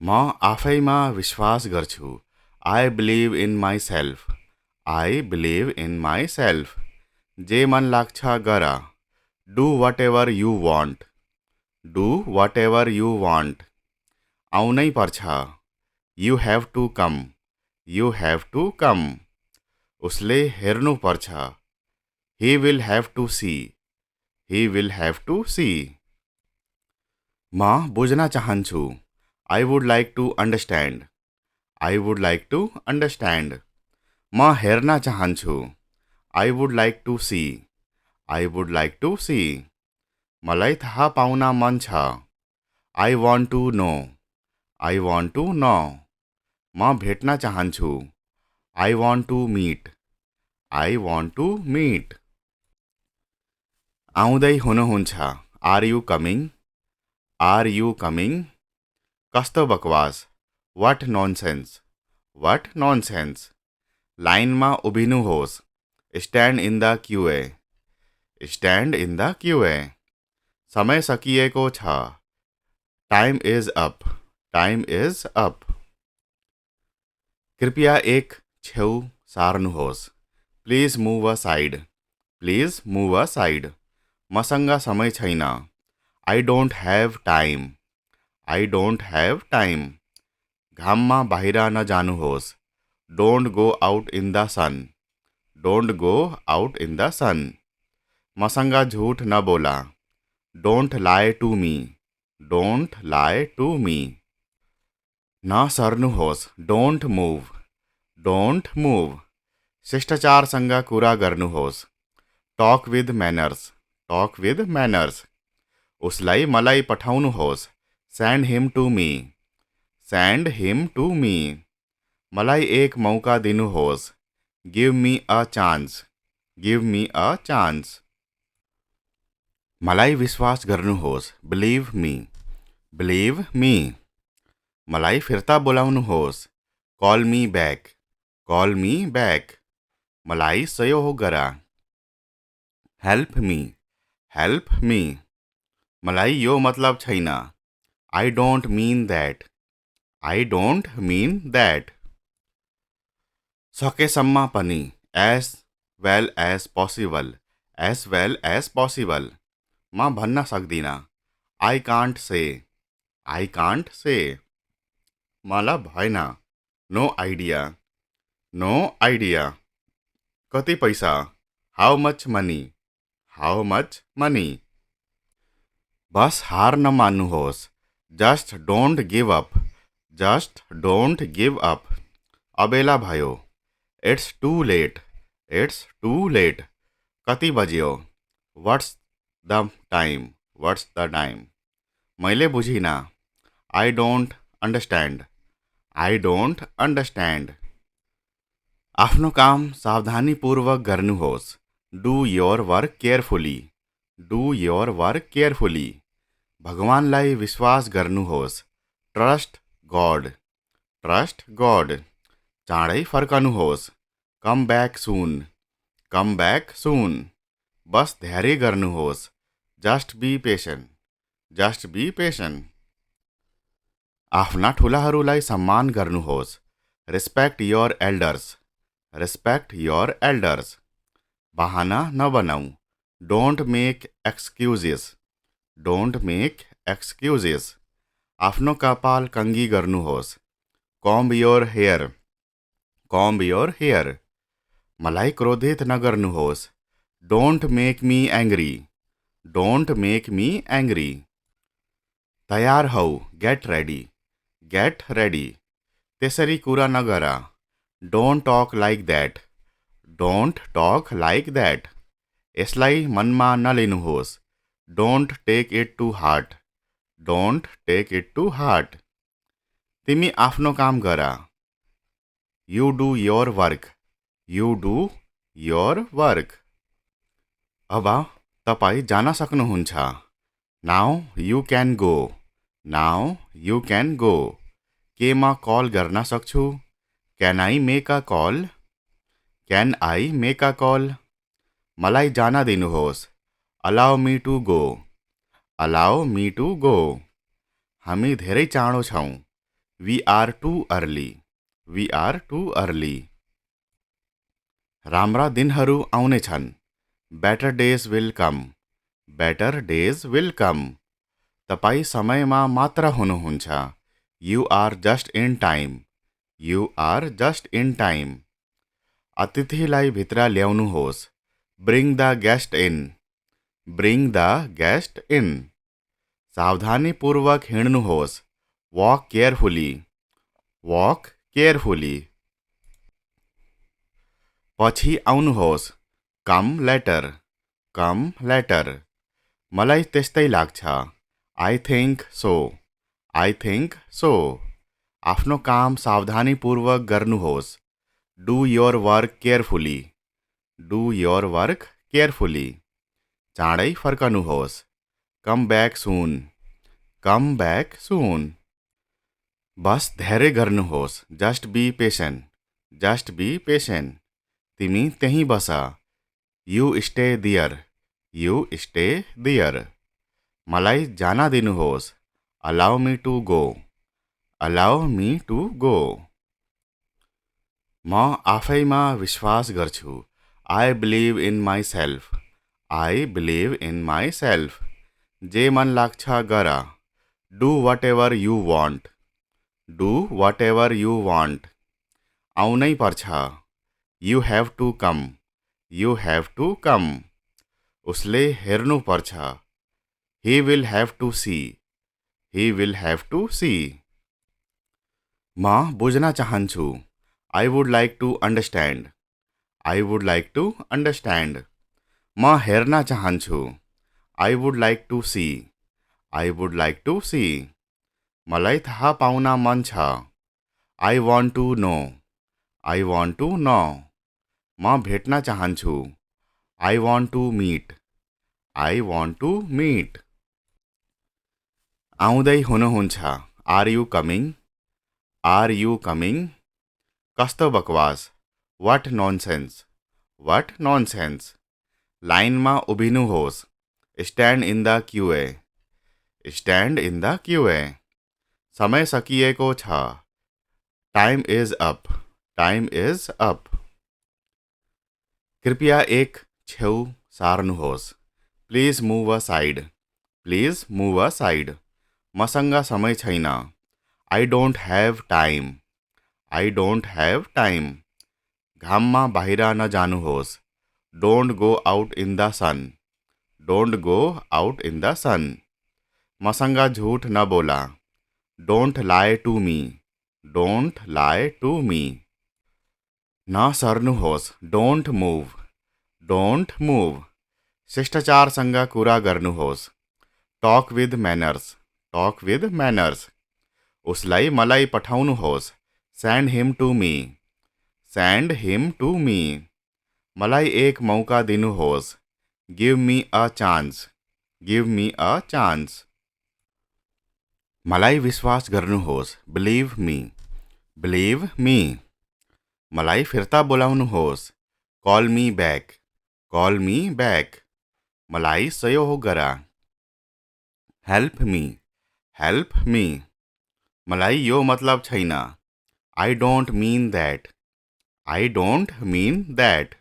म आफैमा विश्वास गर्छु। I believe in myself. I believe in myself. जे मन लाग्छ गर। Do whatever you want. Do whatever you want. आउनै पर्छ। You have to come. You have to come. उसले हेर्नु पर्छ। He will have to see. He will have to see. म बुझ्न चाहन्छु। I would like to understand. I would like to understand. म हेर्न चाहन्छु। I would like to see. I would like to see. मलाई थाहा पाउन मन छ। I want to know. I want to know. म भेट्न चाहन्छु। I want to meet. I want to meet. आउँदै हुनुहुन्छ। Are you coming. Are you coming. कस्तो बकवास। What nonsense. What nonsense. लाइनमा उभिनुहोस्। Stand in the queue. Stand in the queue. समय सकिएको छ। Time is up. Time is up. कृपया एक छेउ सार्नुहोस्। Please move aside. Please move aside. मसँग समय छैन। I don't have time. I don't have time. घाममा बाहिर नजानुहोस्। Don't go out in the sun. Don't go out in the sun. मसँग झुट नबोला। Don't lie to me. Don't lie to me. नसर्नुहोस्। Don't move. Don't move. शिष्टाचारसँग कुरा गर्नुहोस्। Talk with manners. Talk with manners. उसलाई मलाई पठाउनुहोस्। Send him to me. Send him to me. मलाई एक मौका दिनुहोस्। Give me a chance. Give me a chance. मलाई विश्वास गर्नुहोस्। Believe me. Believe me. मलाई फिर्ता बोलाउनुहोस्। Call me back. Call me back. मलाई सहयोग गर। Help me. Help me. मलाई यो मतलब छैन। I don't mean that. I don't mean that. सकेसम्म पनि। As well as possible. As well as possible. म भन्न सक्दिनँ। I can't say. I can't say. मलाई भएन। No idea. No idea. कति पैसा। How much money. How much money. बस हार नमान्नुहोस्। Just don't give up. Just don't give up. अबेला भयो। It's too late. It's too late. कति बज्यो। What's the time. What's the time. मैले बुझिनँ। I don't understand. I don't understand. आफ्नो काम सावधानीपूर्वक गर्नुहोस्। Do your work carefully. Do your work carefully. भगवानलाई विश्वास गर्नुहोस्। Trust God. Trust God. चाँडै फर्कनुहोस्। कम ब्याक सुन। कम ब्याक सुन। बस धैर्य गर्नुहोस्। Just be patient. Just be patient. आफ्ना ठुलाहरूलाई सम्मान गर्नुहोस्। Respect your elders. Respect your elders. बहाना नबनाऊ। Don't make excuses. Don't make excuses. आफ्नो कपाल कङ्गी गर्नुहोस्। Comb your hair. Comb your hair. मलाई क्रोधित नगर्नुहोस्। Don't make me angry. Don't make me angry. तयार हौ। Get ready. Get ready. त्यसरी कुरा नगर। Don't talk like that. Don't talk like that. यसलाई मनमा नलिनुहोस्। Don't take it to heart. Don't take it to heart. तिमी आफ्नो काम गर। You do your work. You do your work. अब तपाईँ जान सक्नुहुन्छ। Now you can go. Now you can go. के म कल गर्न सक्छु। Can I make a call. Can I make a call. मलाई जान दिनुहोस्। Allow me to go. Allow me to go. हामी धेरै चाँडो छौँ। We are too early, we are too early. राम्रा दिनहरू आउनेछन्, better days will come, better days will come. तपाईँ समयमा मात्र हुनुहुन्छ, you are just in time, you are just in time. अतिथिलाई भित्र ल्याउनुहोस्, bring the guest in, bring the guest in. सावधानीपूर्वक हिँड्नुहोस्, वॉक केयरफुली, वॉक केयरफुली। पछि आउनुहोस्, कम लेटर, कम लेटर। मलाई त्यस्तै लाग्छ, I think so, I think so. आफ्नो काम सावधानीपूर्वक गर्नुहोस्, do your work carefully, do your work carefully. चाँडै फर्कनुहोस्, कम ब्याक सुन, कम ब्याक सुन। बस धैर्य गर्नुहोस्, just be patient, just be patient. तिमी त्यहीँ बस, you stay there, you stay there. मलाई जान दिनुहोस्, allow me to go, allow me to go. म आफैमा विश्वास गर्छु, I believe in myself, I believe in myself. जे मन लाग्छ गर, do whatever you want, do whatever you want. आउनै पर्छ, you have to come, you have to come. उसले हेर्नु पर्छ, he will have to see, he will have to see. म बुझ्न चाहन्छु, I would like to understand, I would like to understand. म हेर्न चाहन्छु, I would like to see, I would like to see. मलाई थाहा पाउन मन छ, I want to know, I want to know. म भेट्न चाहन्छु, I want to meet, I want to meet. आउँदै हुनुहुन्छ, are you coming, are you coming. कस्तो बकवास, वाट नोनसेन्स, वाट नोनसेन्स। लाइनमा उभिनुहोस्, stand in the queue, stand in the queue. समय सकिएको छ, time is up, time is up. कृपया एक छेउ सार्नुहोस्, please move aside, please move aside. मसँग समय छैन, I don't have time, I don't have time. घाममा बाहिर नजानुहोस्, don't go out in the sun, don't go out in the sun. मसँग झुट नबोला, don't lie to me, don't lie to me. नसर्नुहोस्, डोन्ट मुभ, डोन्ट मुभ। शिष्टाचारसँग कुरा गर्नुहोस्, talk with manners, talk with manners. उसलाई मलाई पठाउनुहोस्, send him to me, send him to me. मलाई एक मौका दिनुहोस्, give me a chance, give me a chance. मलाई विश्वास गर्नुहोस्, बिलिभ मी, बिलिभ मी। मलाई फिर्ता बोलाउनुहोस्, call me back, call me back. मलाई सहयोग गर, हेल्प मी, हेल्प मी। मलाई यो मतलब छैन, I don't mean that, I don't mean that.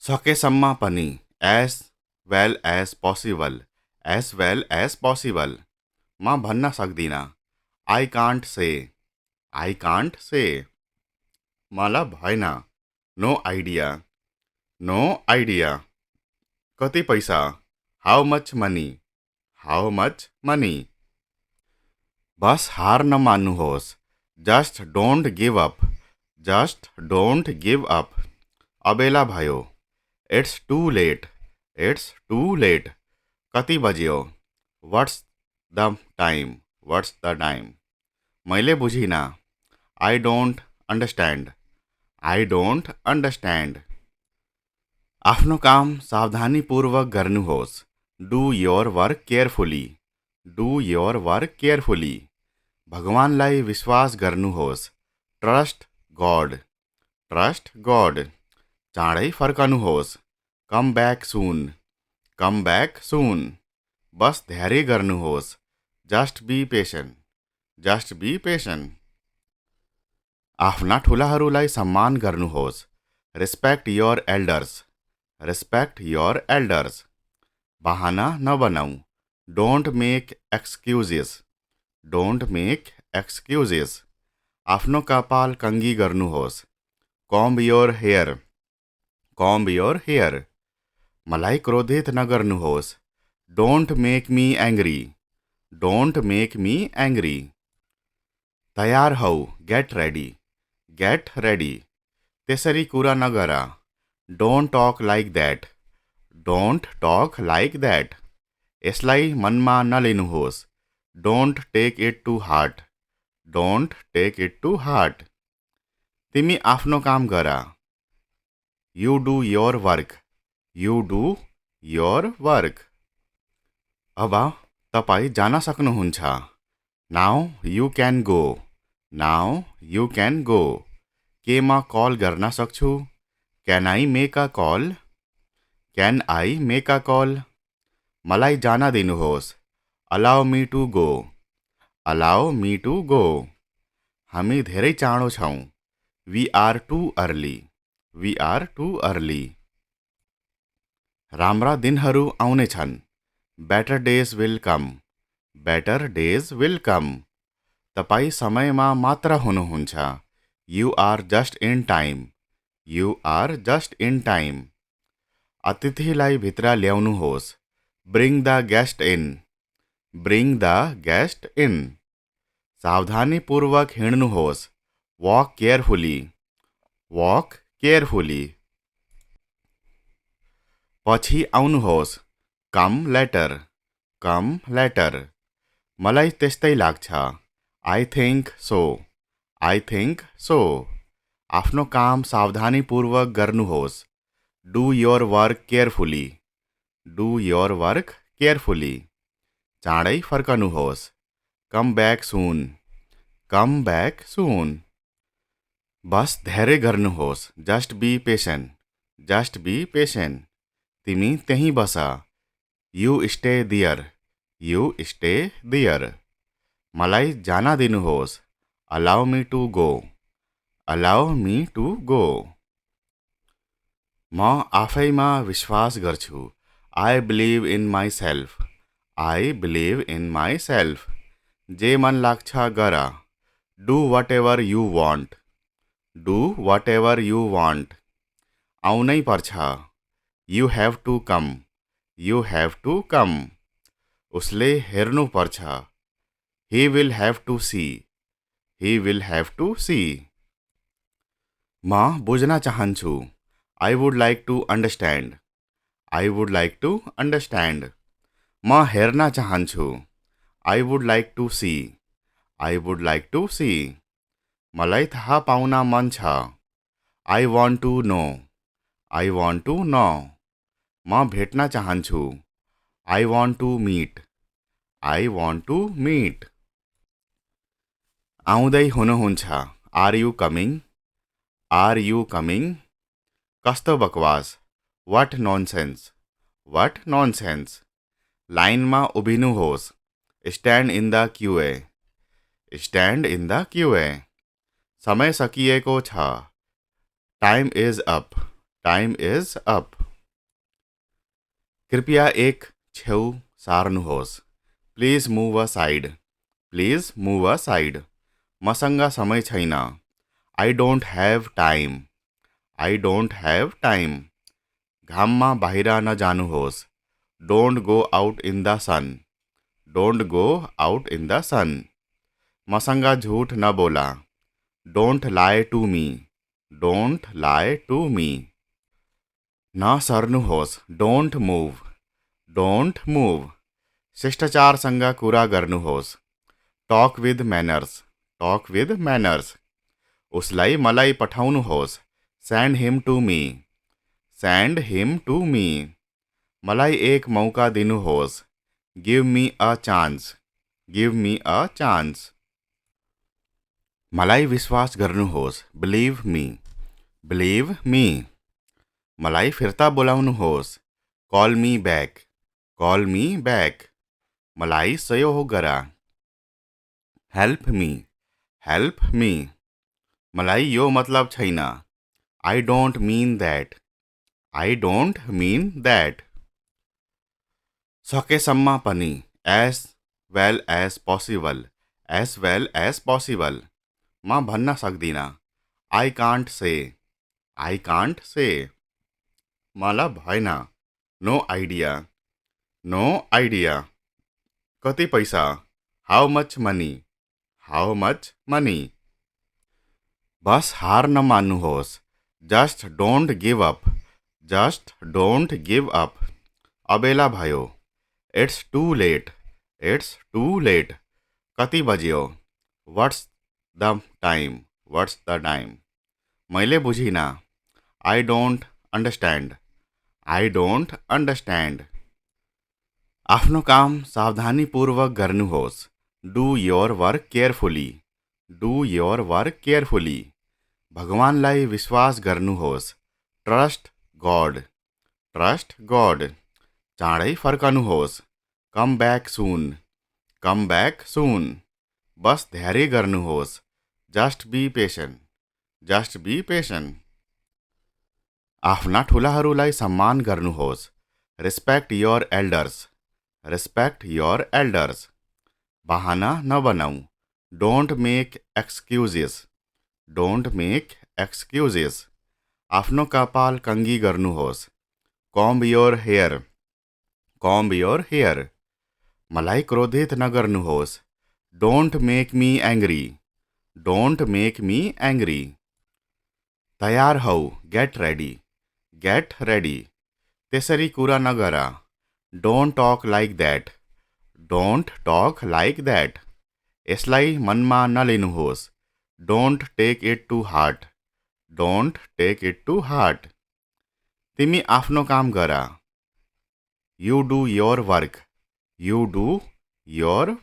सकेसम्म पनि, as well as possible, as well as possible. म भन्न सक्दिनँ, I can't say, I can't say. मलाई भएन, नो आइडिया, नो आइडिया। कति पैसा, how much money, how much money. बस हार नमान्नुहोस्, just don't give up, just don't give up. अबेला भयो, it's too late, it's too late. कति बज्यो, what's the time, what's the time. मैले बुझिनँ, I don't understand, I don't understand. आफ्नो काम सावधानीपूर्वक गर्नुहोस्, do your work carefully, do your work carefully. भगवानलाई विश्वास गर्नुहोस्, ट्रस्ट गॉड, ट्रस्ट गॉड। चाँडै फर्कनुहोस्, कम ब्याक सुन, कम ब्याक सुन। बस धैर्य गर्नुहोस्, just be patient, just be patient. आफ्ना ठुलाहरूलाई सम्मान गर्नुहोस्. Respect your elders. Respect your elders. बहाना नबनाऊ. Don't make excuses. Don't make excuses. आफ्नो कपाल कंगी गर्नुहोस्. Comb your hair. Comb your hair. मलाई क्रोधित नगर्नुहोस्. Don't make me angry. Don't make me angry. तयार हौ. Get ready. Get ready. त्यसरी कुरा नगर. Don't talk like that. Don't talk like that. यसलाई मनमा नलिनुहोस्. Don't take it to heart. Don't take it to heart. तिमी आफ्नो काम गर. You do your work. You do your work. अब तपाईँ जान सक्नुहुन्छ. Now you can go. Now you can go. के म कल गर्न सक्छु? Can I make a call? Can I make a call? मलाई जान दिनुहोस्. Allow me to go. Allow me to go. हामी धेरै चाँडो छौँ. We are too early. We are too early. राम्रा दिनहरू आउनेछन्. Better days will come. Better days will come. तपाईँ समयमा मात्र हुनुहुन्छ. You are just in time. You are just in time. अतिथिलाई भित्र ल्याउनुहोस्. Bring the guest in. Bring the guest in. सावधानीपूर्वक हिँड्नुहोस्. Walk carefully. Walk carefully. पछि आउनुहोस्. Come later. Come later. मलाई त्यस्तै लाग्छ. I think so. I think so. आफ्नो काम सावधानीपूर्वक गर्नुहोस्. Do your work carefully. Do your work carefully. चाँडै फर्कनुहोस्. कम ब्याक सुन. कम ब्याक सुन. बस धैर्य गर्नुहोस्. Just be patient. Just be patient. तिमी त्यहीँ बस. You stay there. You stay there. मलाई जान दिनुहोस्. Allow me to go. Allow me to go. म आफैमा विश्वास गर्छु. I believe in myself. I believe in myself. जे मन लाग्छ गर. Do whatever you want. Do whatever you want. आउनै पर्छ. You have to come. You have to come. उसले हेर्नु पर्छ. He will have to see. He will have to see. म बुझ्न चाहन्छु. I would like to understand. I would like to understand. म हेर्न चाहन्छु. I would like to see. I would like to see. मलाई थाहा पाउन मन छ. I want to know. I want to know. म भेट्न चाहन्छु. I want to meet. I want to meet. आउँदै हुनुहुन्छ. Are you coming. Are you coming. कस्तो बकवास. What nonsense. What nonsense. लाइनमा उभिनुहोस्. Stand in the queue. Stand in the queue. समय सकिएको छ. Time is up. Time is up. कृपया एक छेउ सार्नुहोस्. Please move aside. Please move aside. मसँग समय छैन. I don't have time. I don't have time. घाममा बाहिर नजानुहोस्. Don't go out in the sun. Don't go out in the sun. मसँग झुट नबोला. Don't lie to me. Don't lie to me. नसर्नुहोस्. Don't move. Don't move. शिष्टाचारसँग कुरा गर्नुहोस्. Talk with manners. Talk with manners. उसलाई मलाई पठाउनुहोस्. Send him to me. Send him to me. मलाई एक मौका दिनुहोस्. Give me a chance. Give me a chance. मलाई विश्वास गर्नुहोस्. Believe me. Believe me. मलाई फिर्ता बोलाउनुहोस्. Call me back. Call me back. मलाई सहयोग गर. हेल्प मी मलाई यो मतलब छैन आई डोन्ट मीन द्याट सकेसम्म पनि एज वेल एज पोसिबल म भन्न सक्दिनँ आई कान्ट से मलाई भएन नो आइडिया कति पैसा हाउ मच मनी बस हार नमान्नुहोस् जस्ट डोन्ट गिभ अप अबेला भयो इट्स टू लेट कति बज्यो व्हाट्स द टाइम मैले बुझिनँ आई डोन्ट अन्डरस्ट्यान्ड आफ्नो काम सावधानीपूर्वक गर्नुहोस् डू योर वर्क केयरफुली भगवानलाई विश्वास गर्नुहोस् ट्रस्ट गॉड चाँडै फर्कनुहोस् कम ब्याक सुन बस धैर्य गर्नुहोस् जस्ट बी पेशेन्ट आफ्ना ठुलाहरूलाई सम्मान गर्नुहोस् रेस्पेक्ट योर एल्डर्स बहाना नबनाऊ डोन्ट मेक एक्सक्युजेस आफ्नो कपाल कंघी गर्नुहोस् कॉम्ब योर हेयर मलाई क्रोधित नगर्नुहोस् डोन्ट मेक मी एंग्री तयार हौ गेट रेडी त्यसरी कुरा नगर डोन्ट टॉक लाइक दैट यसलाई मनमा नलिनुहोस् don't take it to heart तिमी आफ्नो काम गर यू डू योर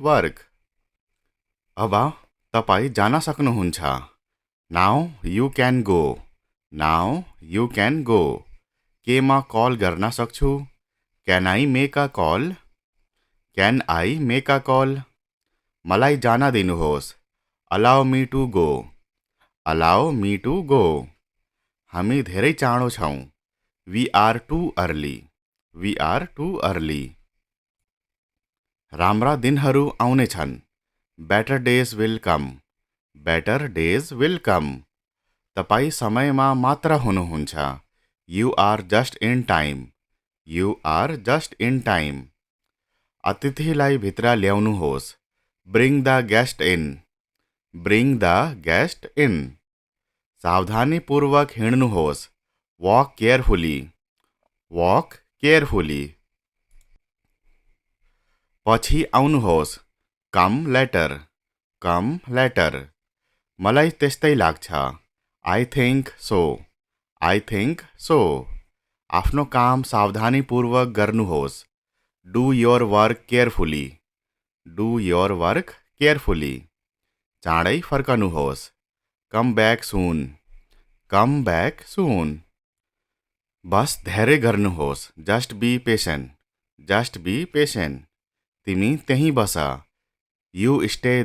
वर्क अब तपाईँ जान सक्नुहुन्छ नाउ यू क्यान गो के म कल गर्न सक्छु can I make a call मलाई जान दिनुहोस् अलाउ मी टू गो हामी धेरै चाँडो छौँ वी आर टू अर्ली राम्रा दिनहरू आउनेछन् बेटर डेज विल कम तपाईँ समयमा मात्र हुनुहुन्छ you are just in time अतिथिलाई भित्र ल्याउनुहोस् ब्रिङ द गेस्ट इन सावधानीपूर्वक हिँड्नुहोस् वॉक केयरफुली पछि आउनुहोस् कम लेटर मलाई त्यस्तै लाग्छ आई थिंक सो आफ्नो काम सावधानीपूर्वक गर्नुहोस् डू योर वर्क केयरफुली चाँडै फर्कनुहोस् कम ब्याक सुन बस धैर्य गर्नुहोस् जस्ट बी पेशेन्ट तिमी त्यहीँ बस यू स्टे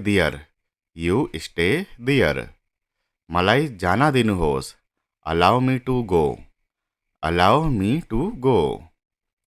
देयर मलाई जान दिनुहोस् अलाउ मी टू गो